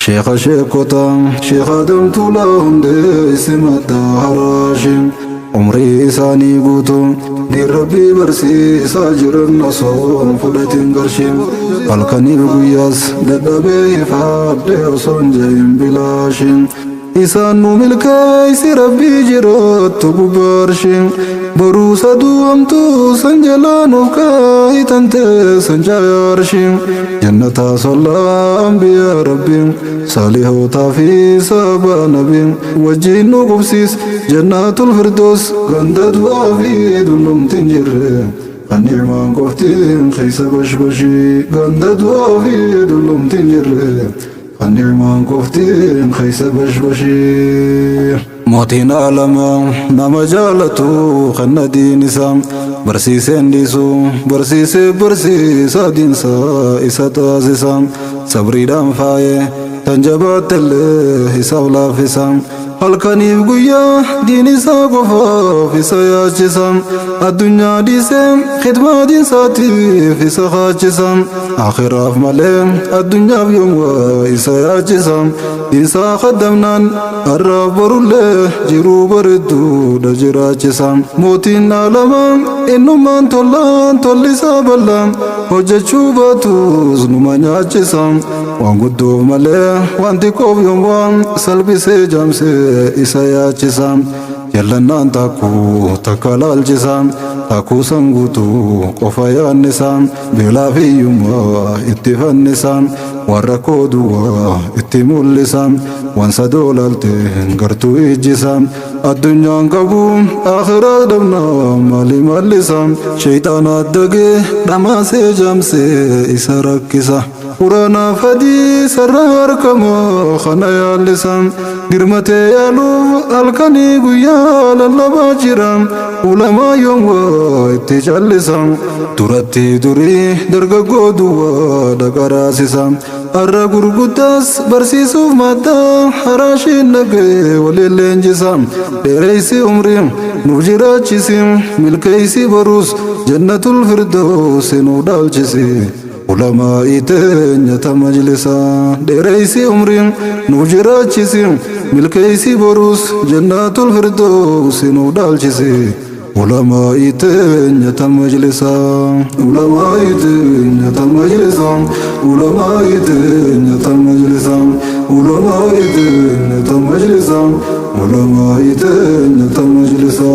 شيخ كوتام شيخ آدم تولهم دي سمت هراشم عمري ساني قوتو دي ربي برسي ساجر النصون فلتين قرشم الكني بقياس ددبي فابدي وصن جايم بلاشم إسانو ملكايسي ربي جرات تببرشم بروسا دوامتو سنجلانو كاي تنتي سنجارشم جنة صلى أنبياء ربي صالحو تافي سابا نبي وجينو قبسيس جنة الفردوس غندت وافي دلوم تنجر النعمان قفتين خيس بشبشي غندت وافي دلوم تنجر النعمان قفتين خيس بشبشي موتين عالما نما جالتو خنا دين سام برسيسين ديسو برسيسا دين سا إسا تازسام صبري دام فايه تنجبات اللي حساب لا فسام halkanii guyyaa diin isaa qofaaf isa yaachisam addunyaa dhiisee khidmaa diinsaatiif isa kaachisam akhiraaf malee addunyaaf yoomwaa isa yaachisam diinsaa kaddamnaan har'aaf borullee jiruu bareedduudha jiraachisam mootiin aalamaa innummaan tollisaa bal'aa hojjechuu baatus numa nyaachisam waan guddoof malee waan xiqqoof yoomwaa salphisee jaamsee isa yaachisam jallanaan takka laalchisam takkuu sanguutuu qofa yaannisam beelaa fi hiyyummaa itti fannisam warra kooduwaa itti mul'isam waan sadoo laalteen gartuu ijjisam addunyaan qabu akhiraa dhabnaa maali mallisam shayxaanaat dagee dhamaasee jaamsee isa rakkisa quraanaa fadii sarra harkamaa kana yaallisam girmatee yaaluu halkanii guyyaa lallabaa jiram ulamaa yoomwaa itti callisam duratti durii dargaggoo duwwaa dhaqaraasisam har'a gurguddaas barsiisuuf maddaa haraashiin dhagee waliin leenjisam dheereysi umrii nuuf jiraachisim milkeeysi barus jannatul firdawsi nuuf dhaalchisi ulamaa iteenyata majlisa dheereysi umrii nuuf jiraachisim milkeeysi barus jannatul firdawsi nuuf dhaalchisi ulamaa iteenyata majlisa ulamaa iteenyata majlisa ulamaa iteenyata majlisa ulamaa iteenyata majlisa ulamaa iteenyata majlisa